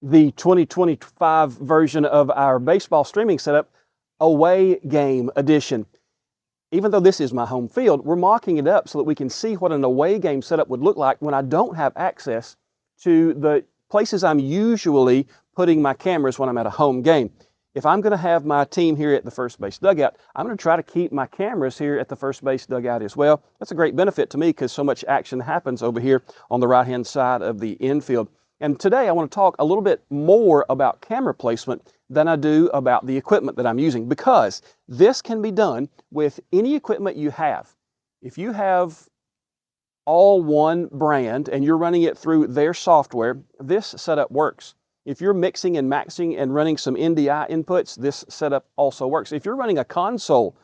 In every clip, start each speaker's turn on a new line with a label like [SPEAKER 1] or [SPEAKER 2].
[SPEAKER 1] the 2025 version of our baseball streaming setup, Away Game Edition. Even though this is my home field, we're mocking it up so that we can see what an away game setup would look like when I don't have access to the places I'm usually putting my cameras when I'm at a home game. If I'm going to have my team here at the first base dugout, I'm going to try to keep my cameras here at the first base dugout as well. That's a great benefit to me because so much action happens over here on the right-hand side of the infield. And today I want to talk a little bit more about camera placement than I do about the equipment that I'm using, because this can be done with any equipment you have. If you have all one brand and you're running it through their software, this setup works. If you're mixing and maxing and running some NDI inputs, this setup also works. If you're running a console,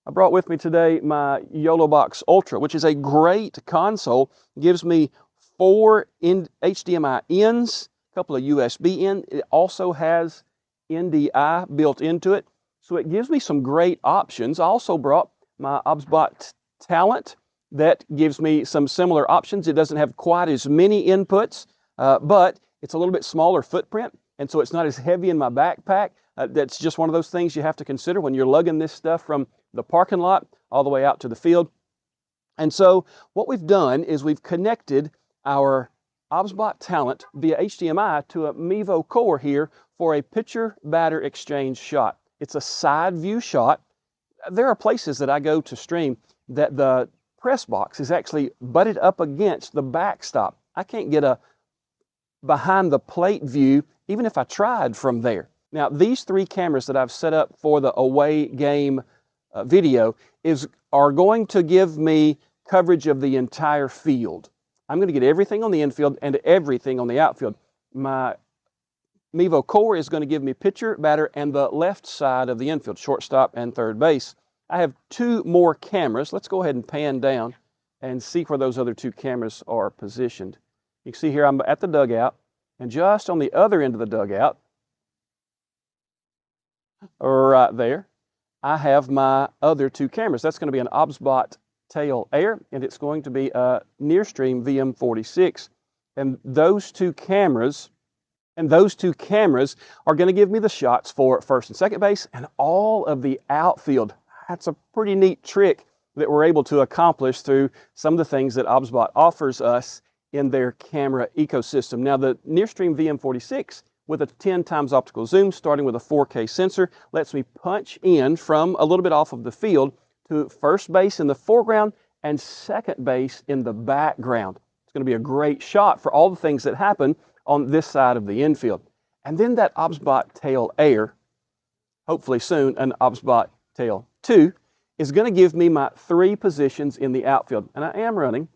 [SPEAKER 1] I brought with me today my Mailbox Ultra, which is a great console. It gives me 4 HDMI ins, a couple of USB in. It also has NDI built into it, so it gives me some great options. I also brought my OBSBot Talent that gives me some similar options. It doesn't have quite as many inputs, but it's a little bit smaller footprint, and so it's not as heavy in my backpack. That's just one of those things you have to consider when you're lugging this stuff from the parking lot all the way out to the field. And so what we've done is we've connected our OBSBot Talent via HDMI to a Mevo core here for a pitcher-batter exchange shot. It's a side view shot. There are places that I go to stream that the press box is actually butted up against the backstop. I can't get a behind the plate view even if I tried from there. Now, these 3 cameras that I've set up for the away game video are going to give me coverage of the entire field. I'm going to get everything on the infield and everything on the outfield. My Mevo core is going to give me pitcher, batter, and the left side of the infield, shortstop and third base. I have 2 more cameras. Let's go ahead and pan down and see where those other 2 cameras are positioned. You can see here I'm at the dugout, and just on the other end of the dugout, right there, I have my other 2 cameras. That's going to be an OBSBot Tail Air, and it's going to be a Nearstream VM46. And those two cameras are going to give me the shots for first and second base and all of the outfield. That's a pretty neat trick that we're able to accomplish through some of the things that OBSBot offers us in their camera ecosystem. Now, the Nearstream VM46 with a 10 times optical zoom, starting with a 4K sensor, lets me punch in from a little bit off of the field to first base in the foreground and second base in the background. It's going to be a great shot for all the things that happen on this side of the infield. And then that OBSBot Tail Air, hopefully soon an OBSBot Tail 2, is going to give me my 3 positions in the outfield. And I am running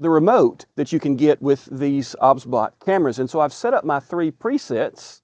[SPEAKER 1] the remote that you can get with these OBSBot cameras. And so I've set up my 3 presets.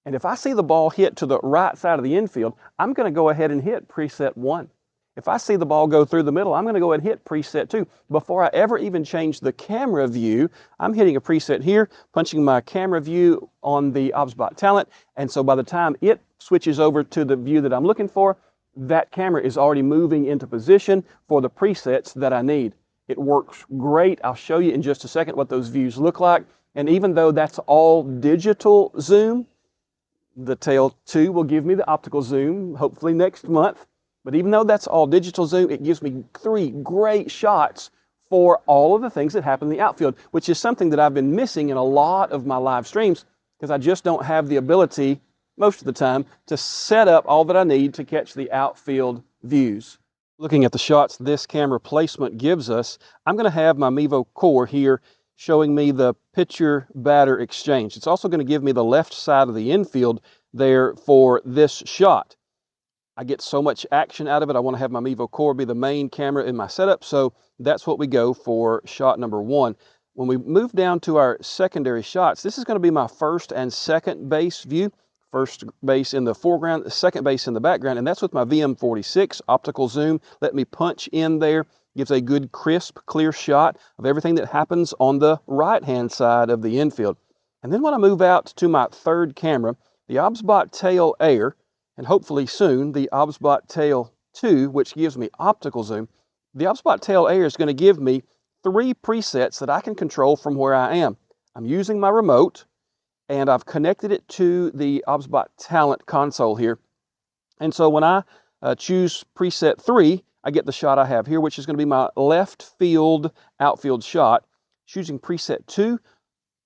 [SPEAKER 1] And if I see the ball hit to the right side of the infield, I'm going to go ahead and hit preset 1. If I see the ball go through the middle, I'm going to go ahead and hit preset 2. Before I ever even change the camera view, I'm hitting a preset here, punching my camera view on the OBSBot Talent. And so by the time it switches over to the view that I'm looking for, that camera is already moving into position for the presets that I need. It works great. I'll show you in just a second what those views look like. And even though that's all digital zoom, the Tail 2 will give me the optical zoom, hopefully next month. But even though that's all digital zoom, it gives me 3 great shots for all of the things that happen in the outfield, which is something that I've been missing in a lot of my live streams because I just don't have the ability, most of the time, to set up all that I need to catch the outfield views. Looking at the shots this camera placement gives us, I'm going to have my Mevo core here showing me the pitcher-batter exchange. It's also going to give me the left side of the infield there for this shot. I get so much action out of it. I want to have my Mevo core be the main camera in my setup, so that's what we go for shot number 1. When we move down to our secondary shots, this is going to be my first and second base view. First base in the foreground, second base in the background, and that's with my VM46 optical zoom. Let me punch in there. Gives a good, crisp, clear shot of everything that happens on the right-hand side of the infield. And then when I move out to my 3rd camera, the OBSBot Tail Air, and hopefully soon the OBSBot Tail 2, which gives me optical zoom, the OBSBot Tail Air is going to give me 3 presets that I can control from where I am. I'm using my remote, and I've connected it to the OBSBot Talent console here. And so when I choose preset 3, I get the shot I have here, which is going to be my left field outfield shot. Choosing preset 2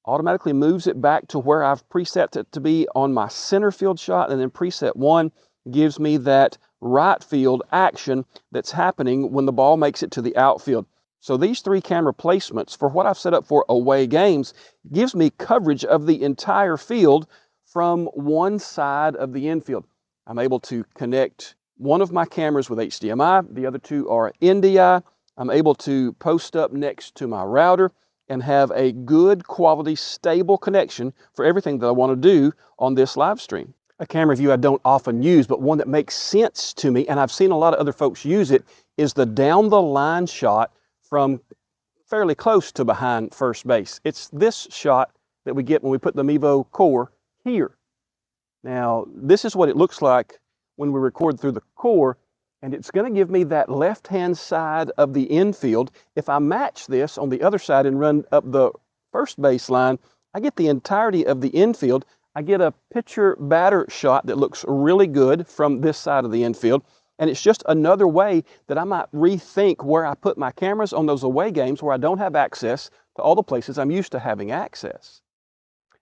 [SPEAKER 1] automatically moves it back to where I've preset it to be on my center field shot, and then preset 1 gives me that right field action that's happening when the ball makes it to the outfield. So these 3 camera placements for what I've set up for away games gives me coverage of the entire field from one side of the infield. I'm able to connect one of my cameras with HDMI, the other 2 are NDI. I'm able to post up next to my router and have a good quality, stable connection for everything that I want to do on this live stream. A camera view I don't often use, but one that makes sense to me, and I've seen a lot of other folks use it, is the down the line shot from fairly close to behind first base. It's this shot that we get when we put the Mevo core here. Now, this is what it looks like when we record through the core, and it's going to give me that left-hand side of the infield. If I match this on the other side and run up the first base line, I get the entirety of the infield. I get a pitcher batter shot that looks really good from this side of the infield. And it's just another way that I might rethink where I put my cameras on those away games where I don't have access to all the places I'm used to having access.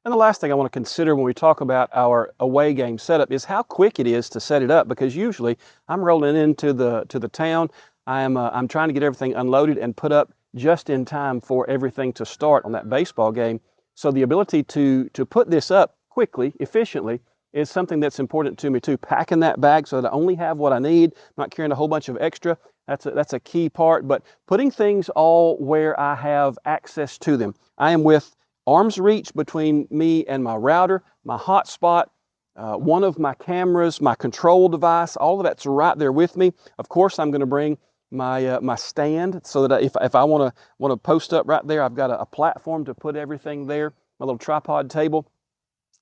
[SPEAKER 1] And the last thing I want to consider when we talk about our away game setup is how quick it is to set it up, because usually I'm rolling into the town. I'm trying to get everything unloaded and put up just in time for everything to start on that baseball game. So the ability to put this up quickly, efficiently, is something that's important to me too. Packing that bag so that I only have what I need, not carrying a whole bunch of extra, that's a key part. But putting things all where I have access to them. I am with arm's reach between me and my router, my hotspot, one of my cameras, my control device, all of that's right there with me. Of course, I'm going to bring my stand so that if I want to post up right there, I've got a platform to put everything there, my little tripod table.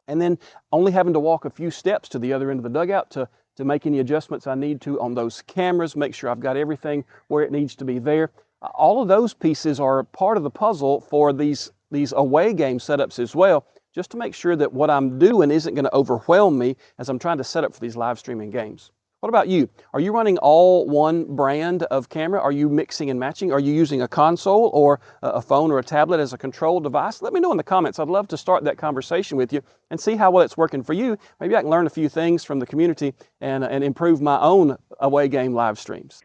[SPEAKER 1] And then only having to walk a few steps to the other end of the dugout to make any adjustments I need to on those cameras, make sure I've got everything where it needs to be there. All of those pieces are part of the puzzle for these away game setups as well, just to make sure that what I'm doing isn't going to overwhelm me as I'm trying to set up for these live streaming games. What about you? Are you running all one brand of camera? Are you mixing and matching? Are you using a console or a phone or a tablet as a control device? Let me know in the comments. I'd love to start that conversation with you and see how well it's working for you. Maybe I can learn a few things from the community and improve my own away game live streams.